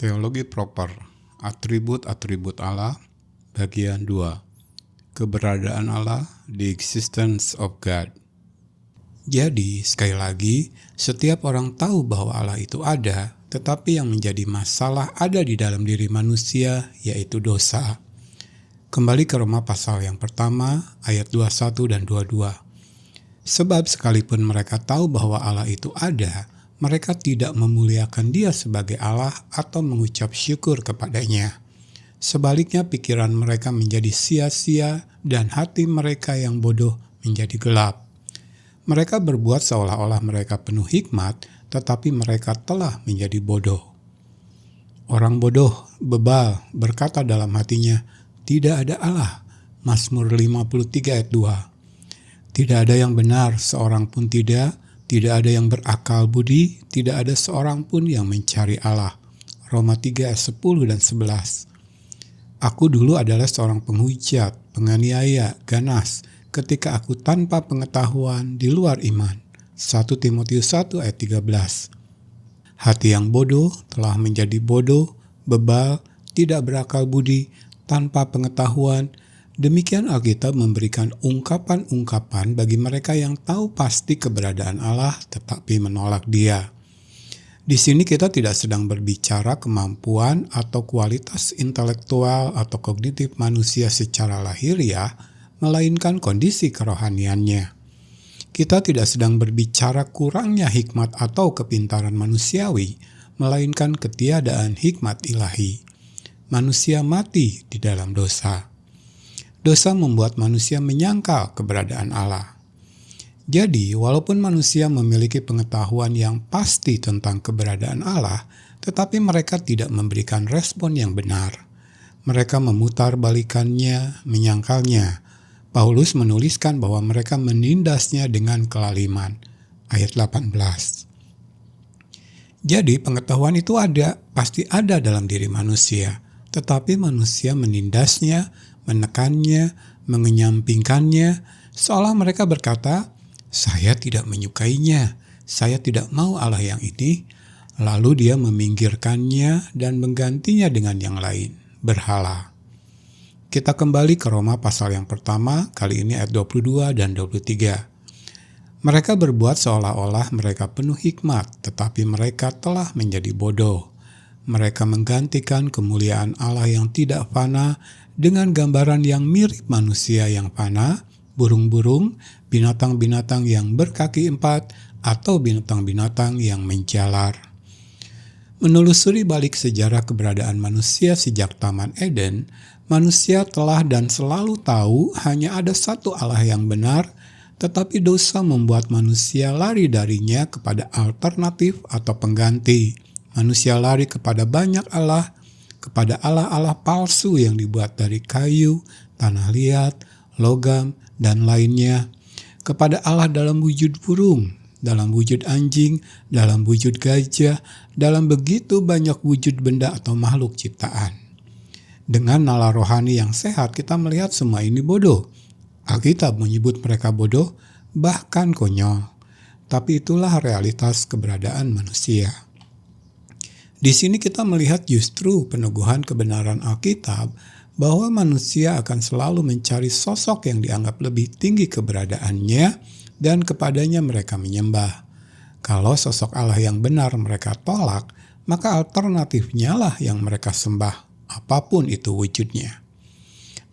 Teologi Proper, Atribut-atribut Allah, bagian 2. Keberadaan Allah, the existence of God. Jadi, sekali lagi, setiap orang tahu bahwa Allah itu ada, tetapi yang menjadi masalah ada di dalam diri manusia, yaitu dosa. Kembali ke Roma pasal yang pertama, ayat 21 dan 22. Sebab sekalipun mereka tahu bahwa Allah itu ada, mereka tidak memuliakan Dia sebagai Allah atau mengucap syukur kepadanya. Sebaliknya pikiran mereka menjadi sia-sia dan hati mereka yang bodoh menjadi gelap. Mereka berbuat seolah-olah mereka penuh hikmat, tetapi mereka telah menjadi bodoh. Orang bodoh, bebal, berkata dalam hatinya, tidak ada Allah. Mazmur 53 ayat 2. Tidak ada yang benar, seorang pun tidak ada yang berakal budi, tidak ada seorang pun yang mencari Allah. Roma 3 ayat 10 dan 11. Aku dulu adalah seorang penghujat, penganiaya, ganas, ketika aku tanpa pengetahuan di luar iman. 1 Timotius 1 ayat 13. Hati yang bodoh telah menjadi bodoh, bebal, tidak berakal budi, tanpa pengetahuan. Demikian Alkitab memberikan ungkapan-ungkapan bagi mereka yang tahu pasti keberadaan Allah tetapi menolak Dia. Di sini kita tidak sedang berbicara kemampuan atau kualitas intelektual atau kognitif manusia secara lahiriah, melainkan kondisi kerohaniannya. Kita tidak sedang berbicara kurangnya hikmat atau kepintaran manusiawi, melainkan ketiadaan hikmat ilahi. Manusia mati di dalam dosa. Dosa membuat manusia menyangkal keberadaan Allah. Jadi, walaupun manusia memiliki pengetahuan yang pasti tentang keberadaan Allah, tetapi mereka tidak memberikan respon yang benar. Mereka memutarbalikannya, menyangkalnya. Paulus menuliskan bahwa mereka menindasnya dengan kelaliman. Ayat 18. Jadi, pengetahuan itu ada, pasti ada dalam diri manusia. Tetapi manusia menindasnya, menekannya, mengenyampingkannya, seolah mereka berkata, saya tidak menyukainya, saya tidak mau Allah yang ini, lalu dia meminggirkannya dan menggantinya dengan yang lain, berhala. Kita kembali ke Roma pasal yang pertama, kali ini ayat 22 dan 23. Mereka berbuat seolah-olah mereka penuh hikmat, tetapi mereka telah menjadi bodoh. Mereka menggantikan kemuliaan Allah yang tidak fana dengan gambaran yang mirip manusia yang fana, burung-burung, binatang-binatang yang berkaki 4, atau binatang-binatang yang menjalar. Menelusuri balik sejarah keberadaan manusia sejak Taman Eden, manusia telah dan selalu tahu hanya ada satu Allah yang benar, tetapi dosa membuat manusia lari darinya kepada alternatif atau pengganti. Manusia lari kepada banyak Allah, kepada Allah-Allah palsu yang dibuat dari kayu, tanah liat, logam, dan lainnya, kepada Allah dalam wujud burung, dalam wujud anjing, dalam wujud gajah, dalam begitu banyak wujud benda atau makhluk ciptaan. Dengan nalar rohani yang sehat, kita melihat semua ini bodoh. Alkitab menyebut mereka bodoh, bahkan konyol. Tapi itulah realitas keberadaan manusia. Di sini kita melihat justru peneguhan kebenaran Alkitab bahwa manusia akan selalu mencari sosok yang dianggap lebih tinggi keberadaannya dan kepadanya mereka menyembah. Kalau sosok Allah yang benar mereka tolak, maka alternatifnya lah yang mereka sembah, apapun itu wujudnya.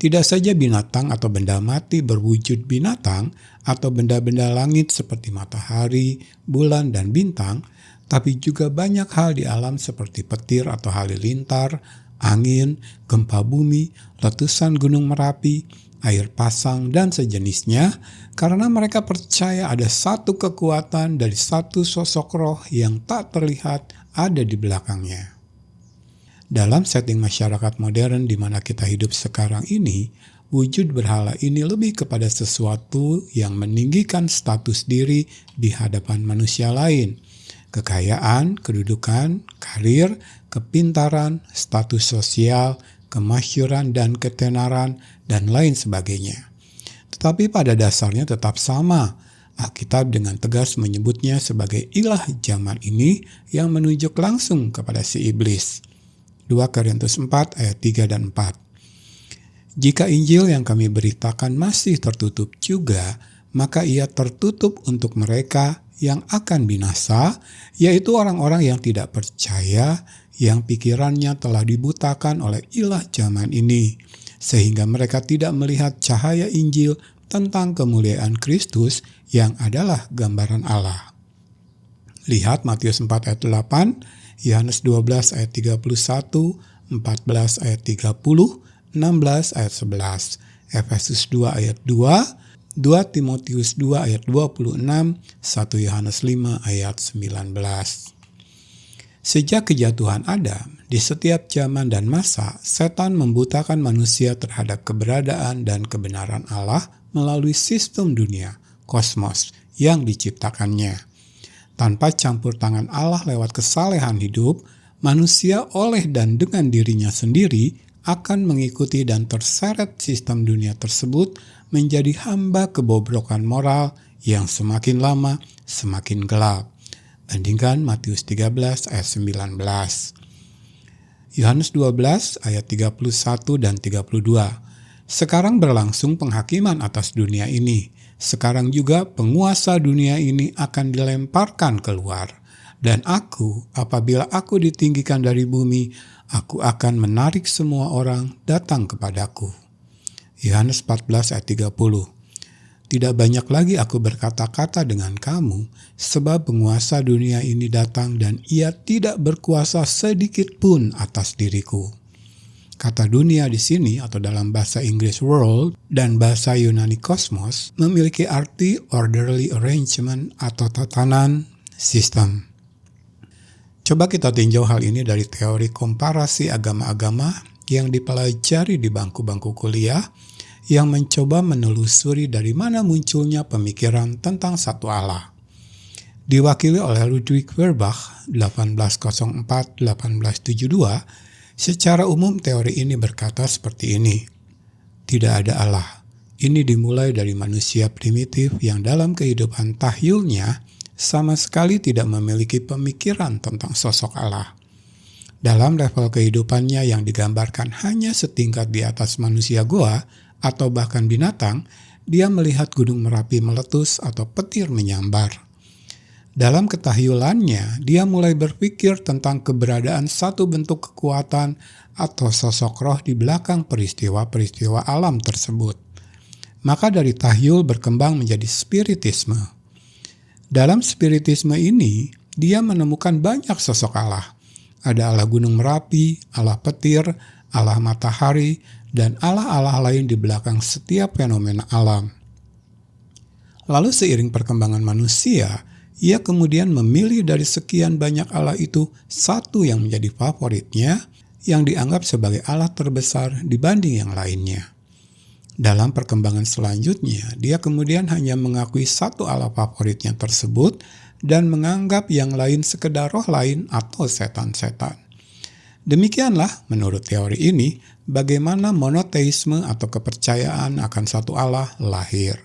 Tidak saja binatang atau benda mati berwujud binatang atau benda-benda langit seperti matahari, bulan, dan bintang, tapi juga banyak hal di alam seperti petir atau halilintar, angin, gempa bumi, letusan gunung Merapi, air pasang, dan sejenisnya, karena mereka percaya ada satu kekuatan dari satu sosok roh yang tak terlihat ada di belakangnya. Dalam setting masyarakat modern di mana kita hidup sekarang ini, wujud berhala ini lebih kepada sesuatu yang meninggikan status diri di hadapan manusia lain. Kekayaan, kedudukan, karir, kepintaran, status sosial, kemasyhuran dan ketenaran, dan lain sebagainya. Tetapi pada dasarnya tetap sama. Alkitab dengan tegas menyebutnya sebagai ilah zaman ini yang menunjuk langsung kepada si iblis. 2 Korintus 4 ayat 3 dan 4. Jika Injil yang kami beritakan masih tertutup juga, maka ia tertutup untuk mereka yang akan binasa, yaitu orang-orang yang tidak percaya, yang pikirannya telah dibutakan oleh ilah zaman ini, sehingga mereka tidak melihat cahaya Injil tentang kemuliaan Kristus yang adalah gambaran Allah. Lihat Matius 4 ayat 8, Yohanes 12 ayat 31, 14 ayat 30, 16 ayat 11, Efesus 2 ayat 2, 2 Timotius 2 ayat 26, 1 Yohanes 5 ayat 19. Sejak kejatuhan Adam, di setiap zaman dan masa, setan membutakan manusia terhadap keberadaan dan kebenaran Allah melalui sistem dunia, kosmos, yang diciptakannya. Tanpa campur tangan Allah lewat kesalehan hidup, manusia oleh dan dengan dirinya sendiri akan mengikuti dan terseret sistem dunia tersebut menjadi hamba kebobrokan moral yang semakin lama semakin gelap. Bandingkan Matius 13 ayat 19. Yohanes 12 ayat 31 dan 32. Sekarang berlangsung penghakiman atas dunia ini. Sekarang juga penguasa dunia ini akan dilemparkan keluar. Dan apabila aku ditinggikan dari bumi, aku akan menarik semua orang datang kepadaku. Yohanes 14 ayat 30. Tidak banyak lagi aku berkata-kata dengan kamu, sebab penguasa dunia ini datang dan ia tidak berkuasa sedikit pun atas diriku. Kata dunia di sini atau dalam bahasa Inggris world dan bahasa Yunani kosmos memiliki arti orderly arrangement atau tatanan sistem. Coba kita tinjau hal ini dari teori komparasi agama-agama yang dipelajari di bangku-bangku kuliah yang mencoba menelusuri dari mana munculnya pemikiran tentang satu Allah. Diwakili oleh Ludwig Feuerbach 1804-1872, secara umum teori ini berkata seperti ini. Tidak ada Allah. Ini dimulai dari manusia primitif yang dalam kehidupan tahyulnya sama sekali tidak memiliki pemikiran tentang sosok Allah. Dalam level kehidupannya yang digambarkan hanya setingkat di atas manusia goa atau bahkan binatang, dia melihat gunung Merapi meletus atau petir menyambar. Dalam ketahyulannya, dia mulai berpikir tentang keberadaan satu bentuk kekuatan atau sosok roh di belakang peristiwa-peristiwa alam tersebut. Maka dari tahyul berkembang menjadi spiritisme. Dalam spiritisme ini, dia menemukan banyak sosok Allah. Ada Allah Gunung Merapi, Allah petir, Allah matahari, dan Allah-Allah lain di belakang setiap fenomena alam. Lalu seiring perkembangan manusia, ia kemudian memilih dari sekian banyak Allah itu satu yang menjadi favoritnya, yang dianggap sebagai Allah terbesar dibanding yang lainnya. Dalam perkembangan selanjutnya, dia kemudian hanya mengakui satu Allah favoritnya tersebut dan menganggap yang lain sekedar roh lain atau setan-setan. Demikianlah, menurut teori ini, bagaimana monoteisme atau kepercayaan akan satu Allah lahir.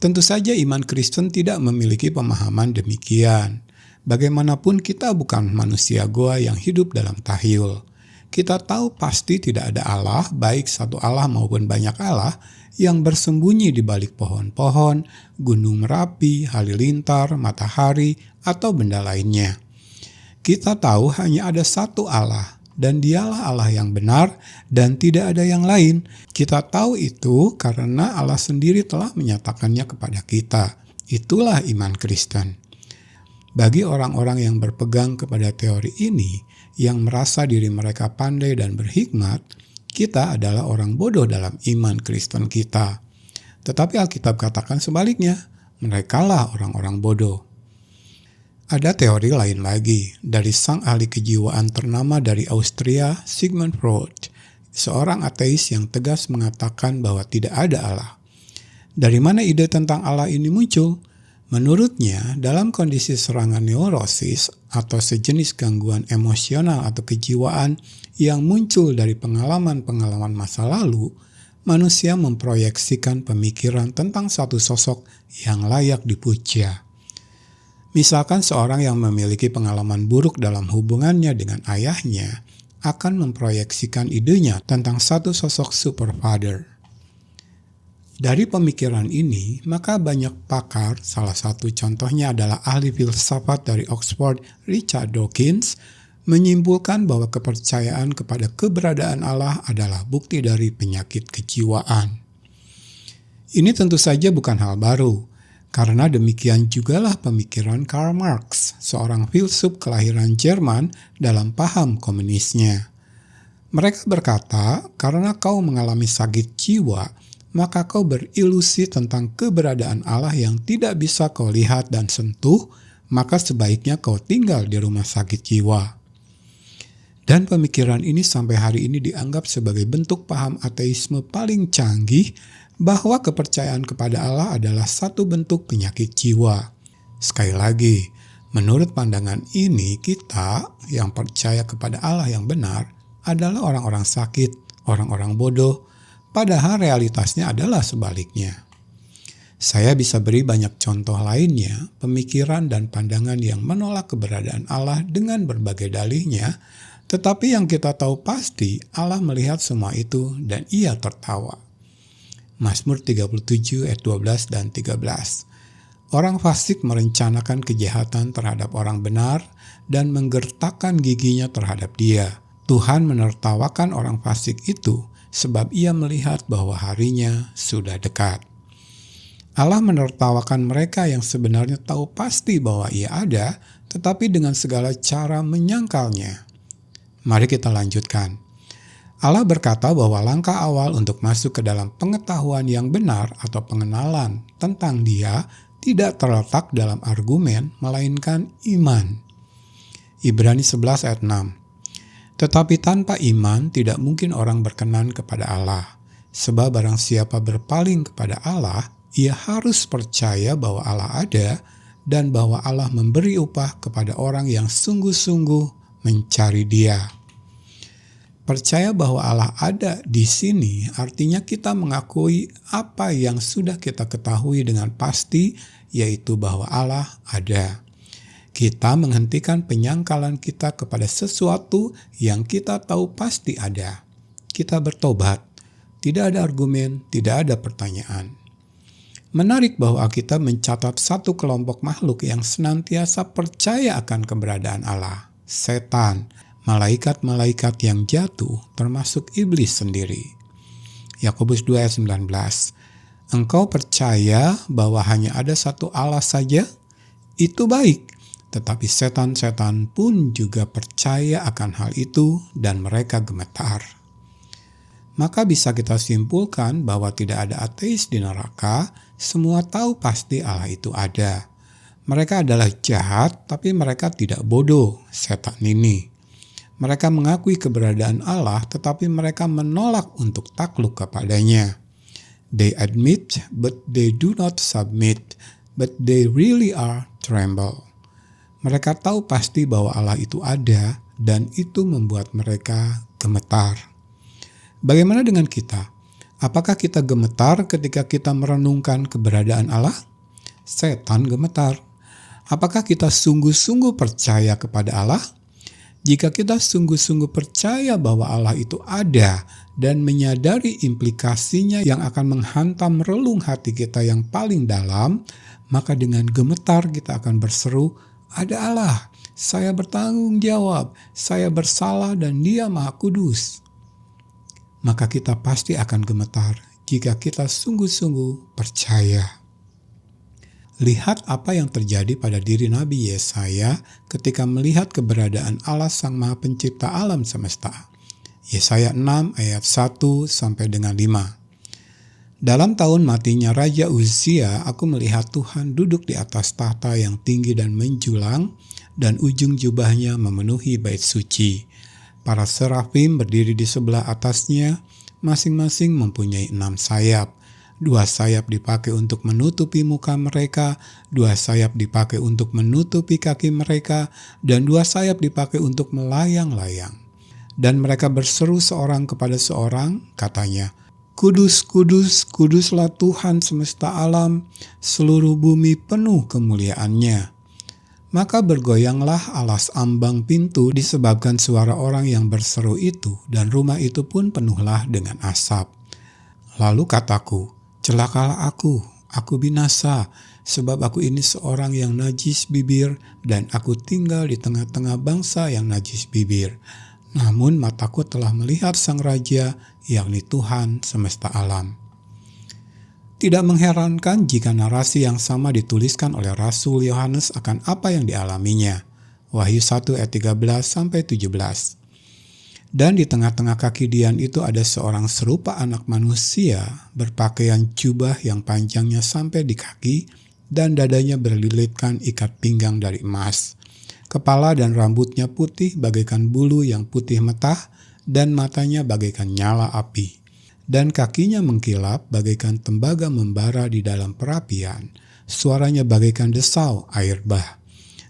Tentu saja iman Kristen tidak memiliki pemahaman demikian. Bagaimanapun kita bukan manusia goa yang hidup dalam tahyul. Kita tahu pasti tidak ada Allah, baik satu Allah maupun banyak Allah, yang bersembunyi di balik pohon-pohon, gunung Merapi, halilintar, matahari, atau benda lainnya. Kita tahu hanya ada satu Allah, dan dialah Allah yang benar, dan tidak ada yang lain. Kita tahu itu karena Allah sendiri telah menyatakannya kepada kita. Itulah iman Kristen. Bagi orang-orang yang berpegang kepada teori ini, yang merasa diri mereka pandai dan berhikmat, kita adalah orang bodoh dalam iman Kristen kita. Tetapi Alkitab katakan sebaliknya, merekalah orang-orang bodoh. Ada teori lain lagi dari sang ahli kejiwaan ternama dari Austria, Sigmund Freud, seorang ateis yang tegas mengatakan bahwa tidak ada Allah. Dari mana ide tentang Allah ini muncul? Menurutnya, dalam kondisi serangan neurosis atau sejenis gangguan emosional atau kejiwaan yang muncul dari pengalaman-pengalaman masa lalu, manusia memproyeksikan pemikiran tentang satu sosok yang layak dipuja. Misalkan seorang yang memiliki pengalaman buruk dalam hubungannya dengan ayahnya, akan memproyeksikan idenya tentang satu sosok super father. Dari pemikiran ini, maka banyak pakar, salah satu contohnya adalah ahli filsafat dari Oxford Richard Dawkins, menyimpulkan bahwa kepercayaan kepada keberadaan Allah adalah bukti dari penyakit kejiwaan. Ini tentu saja bukan hal baru, karena demikian jugalah pemikiran Karl Marx, seorang filsuf kelahiran Jerman dalam paham komunisnya. Mereka berkata, karena kau mengalami sakit jiwa, maka kau berilusi tentang keberadaan Allah yang tidak bisa kau lihat dan sentuh, maka sebaiknya kau tinggal di rumah sakit jiwa. Dan pemikiran ini sampai hari ini dianggap sebagai bentuk paham ateisme paling canggih, bahwa kepercayaan kepada Allah adalah satu bentuk penyakit jiwa. Sekali lagi, menurut pandangan ini, kita yang percaya kepada Allah yang benar adalah orang-orang sakit, orang-orang bodoh, padahal realitasnya adalah sebaliknya. Saya bisa beri banyak contoh lainnya, pemikiran dan pandangan yang menolak keberadaan Allah dengan berbagai dalihnya, tetapi yang kita tahu pasti Allah melihat semua itu dan Ia tertawa. Mazmur 37 ayat 12 dan 13. Orang fasik merencanakan kejahatan terhadap orang benar dan menggertakkan giginya terhadap dia. Tuhan menertawakan orang fasik itu sebab Ia melihat bahwa harinya sudah dekat. Allah menertawakan mereka yang sebenarnya tahu pasti bahwa Ia ada, tetapi dengan segala cara menyangkalnya. Mari kita lanjutkan. Allah berkata bahwa langkah awal untuk masuk ke dalam pengetahuan yang benar atau pengenalan tentang Dia tidak terletak dalam argumen, melainkan iman. Ibrani 11 ayat 6. Tetapi tanpa iman tidak mungkin orang berkenan kepada Allah. Sebab barang siapa berpaling kepada Allah, ia harus percaya bahwa Allah ada dan bahwa Allah memberi upah kepada orang yang sungguh-sungguh mencari Dia. Percaya bahwa Allah ada di sini artinya kita mengakui apa yang sudah kita ketahui dengan pasti, yaitu bahwa Allah ada. Kita menghentikan penyangkalan kita kepada sesuatu yang kita tahu pasti ada. Kita bertobat. Tidak ada argumen, tidak ada pertanyaan. Menarik bahwa kita mencatat satu kelompok makhluk yang senantiasa percaya akan keberadaan Allah. Setan, malaikat-malaikat yang jatuh, termasuk iblis sendiri. Yakobus 2 ayat 19. Engkau percaya bahwa hanya ada satu Allah saja? Itu baik. Tetapi setan-setan pun juga percaya akan hal itu dan mereka gemetar. Maka bisa kita simpulkan bahwa tidak ada ateis di neraka, semua tahu pasti Allah itu ada. Mereka adalah jahat, tapi mereka tidak bodoh, setan ini. Mereka mengakui keberadaan Allah, tetapi mereka menolak untuk takluk kepadanya. They admit, but they do not submit, but they really are tremble. Mereka tahu pasti bahwa Allah itu ada dan itu membuat mereka gemetar. Bagaimana dengan kita? Apakah kita gemetar ketika kita merenungkan keberadaan Allah? Setan gemetar. Apakah kita sungguh-sungguh percaya kepada Allah? Jika kita sungguh-sungguh percaya bahwa Allah itu ada dan menyadari implikasinya yang akan menghantam relung hati kita yang paling dalam, maka dengan gemetar kita akan berseru, ada Allah, saya bertanggung jawab, saya bersalah dan Dia Maha Kudus. Maka kita pasti akan gemetar jika kita sungguh-sungguh percaya. Lihat apa yang terjadi pada diri Nabi Yesaya ketika melihat keberadaan Allah Sang Maha Pencipta alam semesta. Yesaya 6 ayat 1 sampai dengan 5. Dalam tahun matinya Raja Uzia, aku melihat Tuhan duduk di atas tahta yang tinggi dan menjulang, dan ujung jubahnya memenuhi bait suci. Para serafim berdiri di sebelah atasnya, masing-masing mempunyai 6 sayap. 2 sayap dipakai untuk menutupi muka mereka, 2 sayap dipakai untuk menutupi kaki mereka, dan 2 sayap dipakai untuk melayang-layang. Dan mereka berseru seorang kepada seorang, katanya, Kudus, kudus, kuduslah Tuhan semesta alam, seluruh bumi penuh kemuliaan-Nya. Maka bergoyanglah alas ambang pintu disebabkan suara orang yang berseru itu, dan rumah itu pun penuhlah dengan asap. Lalu kataku, celakalah aku binasa, sebab aku ini seorang yang najis bibir, dan aku tinggal di tengah-tengah bangsa yang najis bibir. Namun mataku telah melihat Sang Raja, yakni Tuhan semesta alam. Tidak mengherankan jika narasi yang sama dituliskan oleh Rasul Yohanes akan apa yang dialaminya. Wahyu 1 ayat 13-17. Dan di tengah-tengah kaki Dian itu ada seorang serupa anak manusia berpakaian jubah yang panjangnya sampai di kaki dan dadanya berlilitkan ikat pinggang dari emas. Kepala dan rambutnya putih bagaikan bulu yang putih metah dan matanya bagaikan nyala api. Dan kakinya mengkilap bagaikan tembaga membara di dalam perapian. Suaranya bagaikan desau air bah.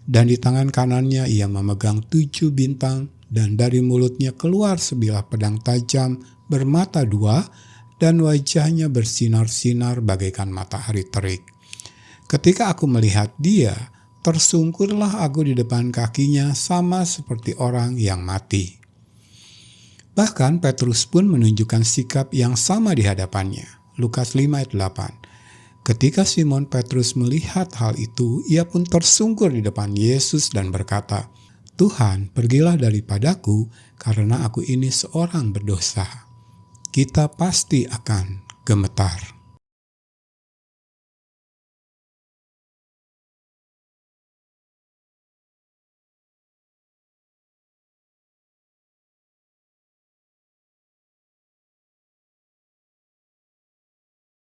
Dan di tangan kanannya ia memegang 7 bintang, dan dari mulutnya keluar sebilah pedang tajam bermata 2, dan wajahnya bersinar-sinar bagaikan matahari terik. Ketika aku melihat dia, tersungkurlah aku di depan kakinya sama seperti orang yang mati. Bahkan Petrus pun menunjukkan sikap yang sama di hadapannya. Lukas 5 ayat 8. Ketika Simon Petrus melihat hal itu, ia pun tersungkur di depan Yesus dan berkata, "Tuhan, pergilah daripadaku, karena aku ini seorang berdosa." Kita pasti akan gemetar.